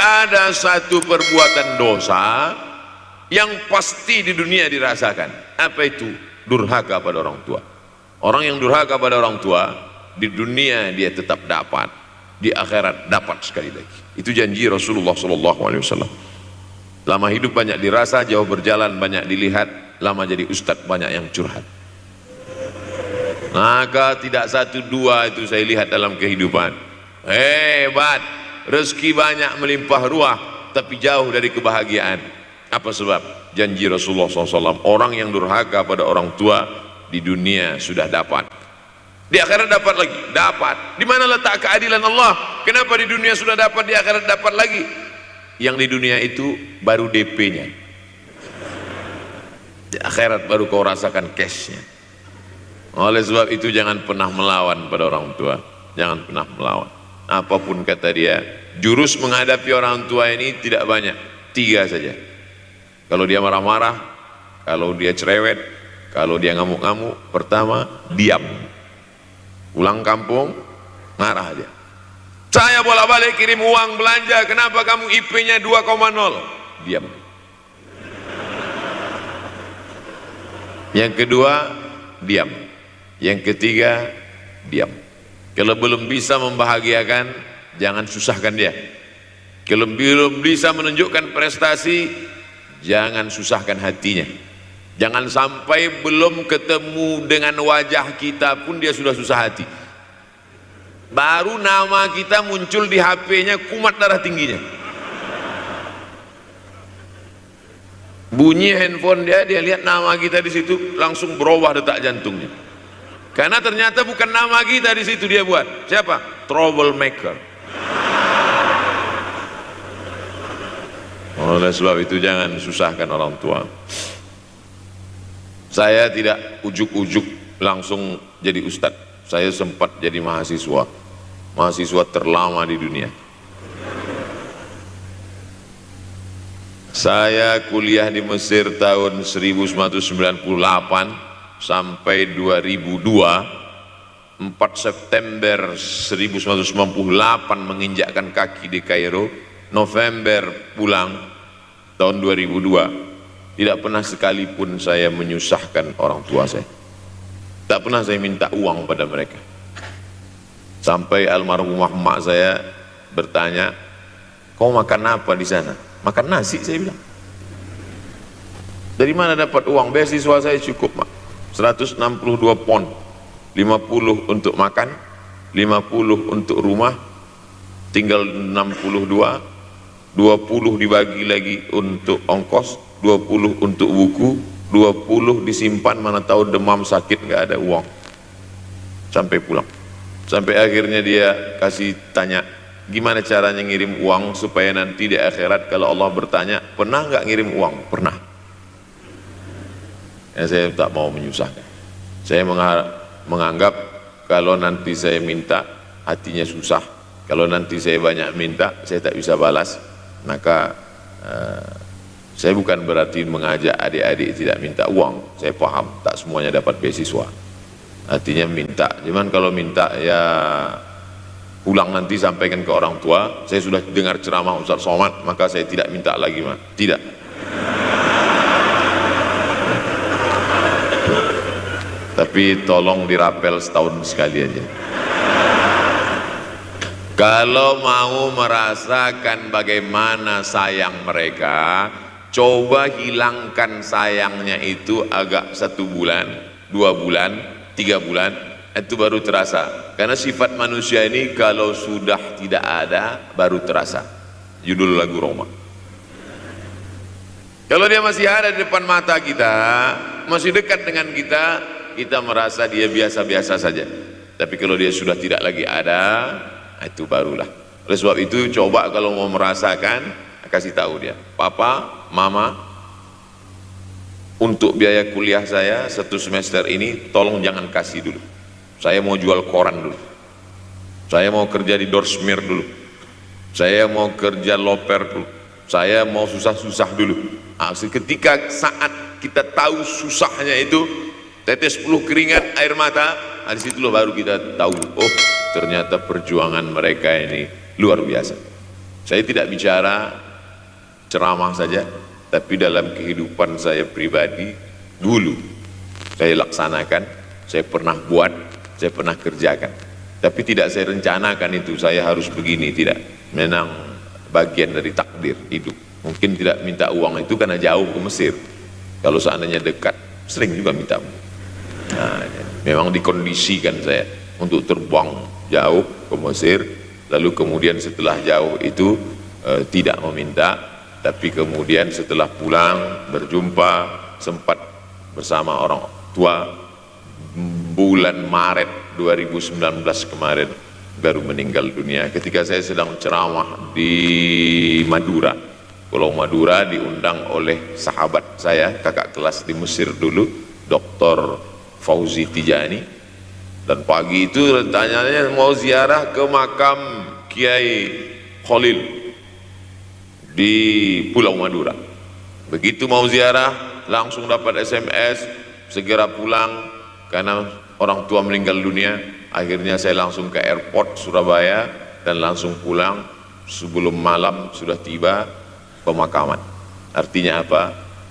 ada satu perbuatan dosa yang pasti di dunia dirasakan. Apa itu? Durhaka pada orang tua. Orang yang durhaka pada orang tua, di dunia dia tetap dapat, di akhirat dapat sekali lagi. Itu janji Rasulullah SAW. Lama hidup banyak dirasa, jauh berjalan banyak dilihat, lama jadi ustadz banyak yang curhat. Maka tidak satu dua itu saya lihat dalam kehidupan. Hebat, rezeki banyak melimpah ruah, tapi jauh dari kebahagiaan. Apa sebab? Janji Rasulullah SAW, orang yang durhaka pada orang tua di dunia sudah dapat, di akhirat dapat lagi, dapat. Di mana letak keadilan Allah? Kenapa di dunia sudah dapat, di akhirat dapat lagi? Yang di dunia itu baru DP-nya, di akhirat baru kau rasakan cash-nya. Oleh sebab itu jangan pernah melawan pada orang tua, jangan pernah melawan. Apapun kata dia, jurus menghadapi orang tua ini tidak banyak, 3 saja. Kalau dia marah-marah, kalau dia cerewet, kalau dia ngamuk-ngamuk, pertama diam. Pulang kampung marah aja. Saya bolak-balik kirim uang belanja, kenapa kamu IP-nya 2,0? Diam. Yang kedua diam. Yang ketiga diam. Kalau belum bisa membahagiakan, jangan susahkan dia. Kalau belum bisa menunjukkan prestasi, jangan susahkan hatinya. Jangan sampai belum ketemu dengan wajah kita pun dia sudah susah hati. Baru nama kita muncul di HP-nya, kumat darah tingginya. Bunyi handphone dia lihat nama kita di situ, langsung berubah detak jantungnya. Karena ternyata bukan nama kita di situ dia buat. Siapa? Troublemaker. Oleh sebab itu jangan susahkan orang tua. Saya tidak ujuk-ujuk langsung jadi ustadz. Saya sempat jadi mahasiswa terlama di dunia. Saya kuliah di Mesir tahun 1998 sampai 2002. 4 September 1998 menginjakkan kaki di Kairo. November pulang tahun 2002. Tidak pernah sekalipun saya menyusahkan orang tua saya. Tak pernah saya minta uang pada mereka. Sampai almarhumah emak saya bertanya, kau makan apa di sana? Makan nasi, saya bilang. Dari mana dapat uang? Beasiswa saya cukup, mak. 162 pon. 50 untuk makan, 50 untuk rumah, tinggal 62. 20 dibagi lagi untuk ongkos, 20 untuk buku, 20 disimpan, mana tahu demam sakit nggak ada uang. Sampai pulang. Sampai akhirnya dia kasih tanya, gimana caranya ngirim uang supaya nanti di akhirat kalau Allah bertanya, pernah nggak ngirim uang? Pernah. Ya, saya tak mau menyusahkan. Saya menganggap kalau nanti saya minta hatinya susah, kalau nanti saya banyak minta saya tak bisa balas, maka saya bukan berarti mengajak adik-adik tidak minta uang. Saya paham tak semuanya dapat beasiswa, artinya minta. Cuman kalau minta ya pulang nanti sampaikan ke orang tua, saya sudah dengar ceramah Ustaz Somad maka saya tidak minta lagi, mah tidak. Tapi tolong dirapel setahun sekali aja. Kalau mau merasakan bagaimana sayang mereka, coba hilangkan sayangnya itu agak 1 bulan, 2 bulan, 3 bulan, itu baru terasa. Karena sifat manusia ini kalau sudah tidak ada baru terasa. Judul lagu Roma. Kalau dia masih ada di depan mata kita, masih dekat dengan kita, kita merasa dia biasa-biasa saja. Tapi kalau dia sudah tidak lagi ada, itu barulah. Oleh sebab itu coba kalau mau merasakan, kasih tahu dia, papa, mama, untuk biaya kuliah saya 1 semester ini tolong jangan kasih dulu. Saya mau jual koran dulu, saya mau kerja di Dorsmir dulu, saya mau kerja loper dulu, saya mau susah-susah dulu. Ketika saat kita tahu susahnya itu, tetes 10 keringat air mata, di situlah baru kita tahu, oh ternyata perjuangan mereka ini luar biasa. Saya tidak bicara ceramah saja, tapi dalam kehidupan saya pribadi dulu saya laksanakan, saya pernah buat, saya pernah kerjakan. Tapi tidak saya rencanakan itu, saya harus begini, tidak. Memang bagian dari takdir hidup. Mungkin tidak minta uang itu karena jauh ke Mesir. Kalau seandainya dekat, sering juga minta. Nah, memang dikondisikan saya untuk terbang jauh ke Mesir, lalu kemudian setelah jauh itu tidak meminta, tapi kemudian setelah pulang berjumpa sempat bersama orang tua. Bulan Maret 2019 kemarin baru meninggal dunia ketika saya sedang ceramah di Madura, Pulau Madura, diundang oleh sahabat saya, kakak kelas di Mesir dulu, Dr. Fauzi Tijani. Dan pagi itu rencananya mau ziarah ke makam Kiai Khalil di Pulau Madura. Begitu mau ziarah langsung dapat SMS segera pulang karena orang tua meninggal dunia. Akhirnya saya langsung ke airport Surabaya dan langsung pulang. Sebelum malam sudah tiba pemakaman. Artinya apa?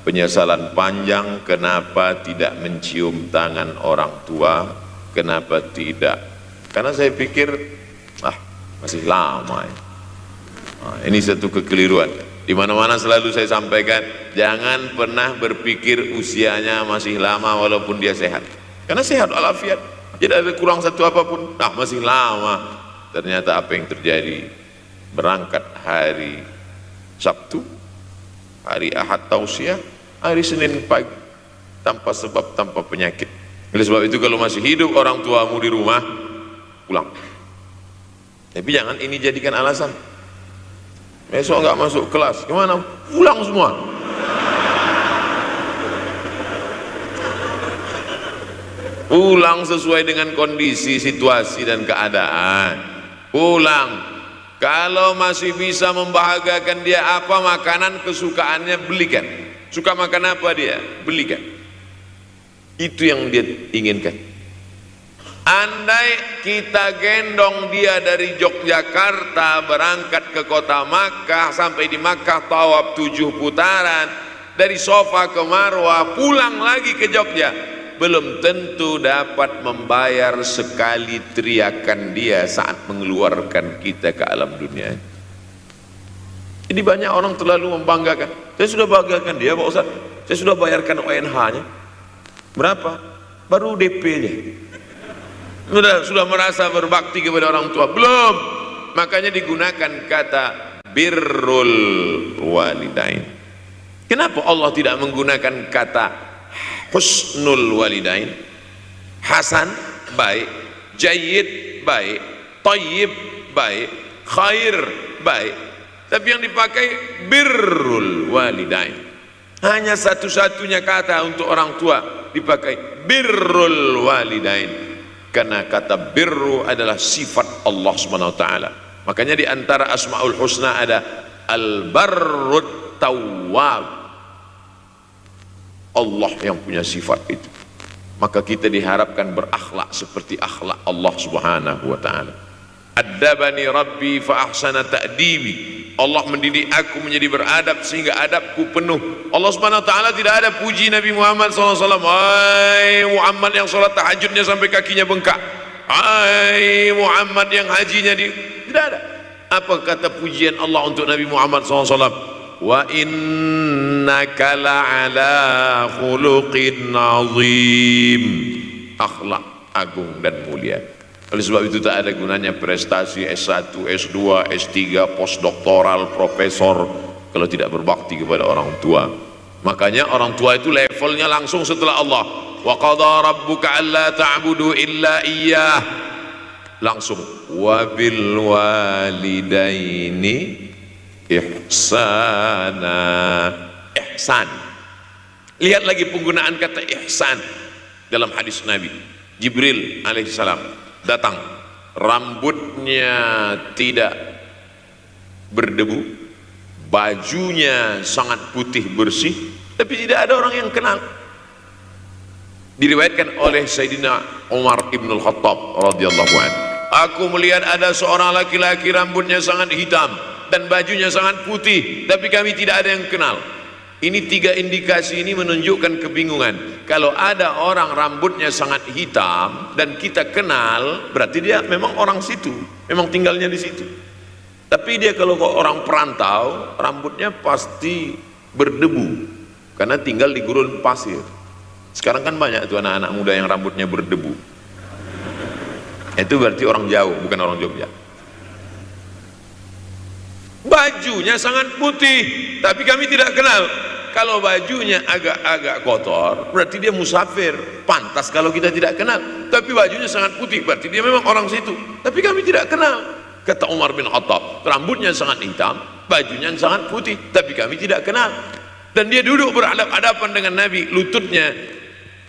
Penyesalan panjang, kenapa tidak mencium tangan orang tua, kenapa tidak? Karena saya pikir masih lama ya. Ini satu kekeliruan. Di mana-mana selalu saya sampaikan, jangan pernah berpikir usianya masih lama walaupun dia sehat. Karena sehat walafiat, tidak ada kurang satu apapun. Masih lama. Ternyata apa yang terjadi? Berangkat hari Sabtu, hari Ahad tausiah, hari Senin pagi, tanpa sebab, tanpa penyakit. Oleh sebab itu kalau masih hidup orang tuamu di rumah, pulang. Tapi jangan ini jadikan alasan. Besok nggak masuk kelas, gimana? Pulang semua. Pulang sesuai dengan kondisi, situasi dan keadaan. Pulang. Kalau masih bisa membahagiakan dia apa makanan kesukaannya, belikan. Suka makan apa dia? Belikan. Itu yang dia inginkan. Andai kita gendong dia dari Yogyakarta berangkat ke kota Makkah, sampai di Makkah tawaf 7 putaran, dari Sofa ke Marwah, pulang lagi ke Jogja, belum tentu dapat membayar sekali teriakan dia saat mengeluarkan kita ke alam dunia. Jadi banyak orang terlalu membanggakan. Saya sudah banggakan dia Pak Ustaz, saya sudah bayarkan ONH-nya. Berapa? Baru DP-nya. Sudah merasa berbakti kepada orang tua? Belum. Makanya digunakan kata birrul walidain. Kenapa Allah tidak menggunakan kata husnul walidain? Hasan baik, jayyid baik, thayyib baik, khair baik, tapi yang dipakai birrul walidain. Hanya satu-satunya kata untuk orang tua dipakai birrul walidain, karena kata birru adalah sifat Allah Subhanahu wa taala. Makanya di antara Asmaul Husna ada Al-Barrut Tawwab. Allah yang punya sifat itu. Maka kita diharapkan berakhlak seperti akhlak Allah Subhanahu wa taala. Addabani Rabbi fa ahsana ta'dibi. Allah mendidik aku menjadi beradab sehingga adabku penuh. Allah Subhanahu wa taala tidak ada puji Nabi Muhammad SAW. Hai Muhammad yang sholat tahajudnya sampai kakinya bengkak. Hai Muhammad yang hajinya tidak ada. Apa kata pujian Allah untuk Nabi Muhammad SAW? Wa innaka la'ala khuluqin azim. Akhlak agung dan mulia. Oleh sebab itu tak ada gunanya prestasi S1, S2, S3, postdoktoral, profesor kalau tidak berbakti kepada orang tua. Makanya orang tua itu levelnya langsung setelah Allah. Wa qadha rabbuka alla ta'budu illa iyyah. Langsung wa bil walidaini ihsana. Ihsan. Lihat lagi penggunaan kata ihsan dalam hadis Nabi. Jibril alaihissalam datang, rambutnya tidak berdebu, bajunya sangat putih bersih, tapi tidak ada orang yang kenal. Diriwayatkan oleh Sayyidina Umar ibn al-Khattab radhiyallahu anhu, aku melihat ada seorang laki-laki rambutnya sangat hitam dan bajunya sangat putih tapi kami tidak ada yang kenal. Ini 3 indikasi ini menunjukkan kebingungan. Kalau ada orang rambutnya sangat hitam dan kita kenal, berarti dia memang orang situ, memang tinggalnya di situ. Tapi dia kalau orang perantau, rambutnya pasti berdebu karena tinggal di gurun pasir. Sekarang kan banyak tuh anak-anak muda yang rambutnya berdebu. Itu berarti orang jauh, bukan orang Jogja. Bajunya sangat putih tapi kami tidak kenal. Kalau bajunya agak-agak kotor, berarti dia musafir, pantas kalau kita tidak kenal. Tapi bajunya sangat putih, berarti dia memang orang situ, tapi kami tidak kenal. Kata Umar bin Khattab, rambutnya sangat hitam, bajunya sangat putih, tapi kami tidak kenal. Dan dia duduk berhadapan-hadapan dengan Nabi, lututnya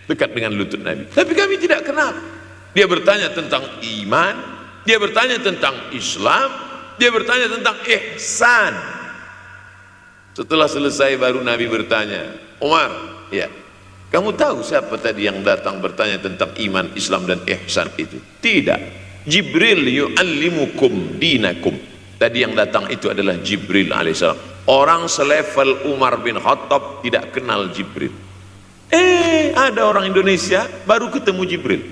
dekat dengan lutut Nabi, tapi kami tidak kenal. Dia bertanya tentang iman, dia bertanya tentang Islam, dia bertanya tentang ihsan. Setelah selesai baru Nabi bertanya, Umar, ya, kamu tahu siapa tadi yang datang bertanya tentang iman, Islam dan ihsan itu? Tidak, Jibril yu'allimukum dinakum. Tadi yang datang itu adalah Jibril alaihissalam. Orang selevel Umar bin Khattab tidak kenal Jibril. Ada orang Indonesia baru ketemu Jibril.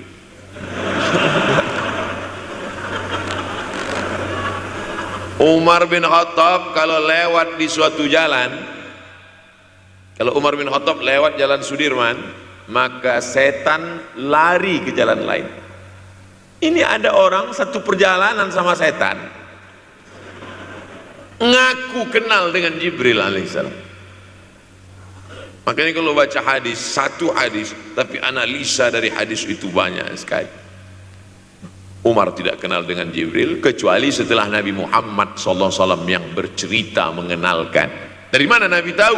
Umar bin Khattab kalau lewat di suatu jalan, kalau Umar bin Khattab lewat jalan Sudirman, maka setan lari ke jalan lain. Ini ada orang satu perjalanan sama setan, ngaku kenal dengan Jibril alaihissalam. Makanya kalau baca hadis, satu hadis, tapi analisa dari hadis itu banyak sekali. Umar tidak kenal dengan Jibril kecuali setelah Nabi Muhammad SAW yang bercerita mengenalkan. Dari mana Nabi tahu?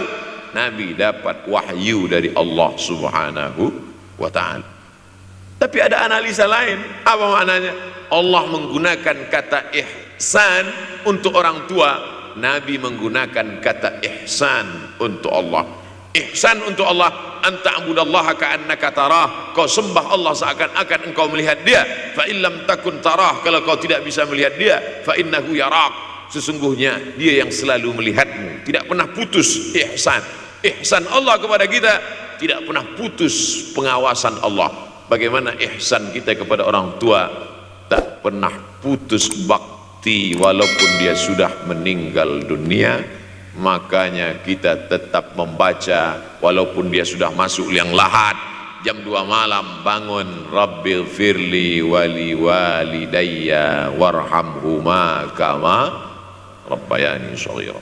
Nabi dapat wahyu dari Allah Subhanahu wa ta'ala. Tapi ada analisa lain. Apa maknanya? Allah menggunakan kata ihsan untuk orang tua, Nabi menggunakan kata ihsan untuk Allah. Ihsan untuk Allah, anta'budallaha ka'annaka tarah, kau sembah Allah seakan-akan engkau melihat dia. Fa illam takun tarah, kalau kau tidak bisa melihat dia, fa innahu yarak, sesungguhnya dia yang selalu melihatmu. Tidak pernah putus ihsan. Ihsan Allah kepada kita, tidak pernah putus pengawasan Allah. Bagaimana ihsan kita kepada orang tua, tak pernah putus bakti walaupun dia sudah meninggal dunia. Makanya kita tetap membaca walaupun dia sudah masuk liang lahat, jam 2 malam bangun, Rabbil firli wali walidayya warhamhuma kama rabbayani shaghira.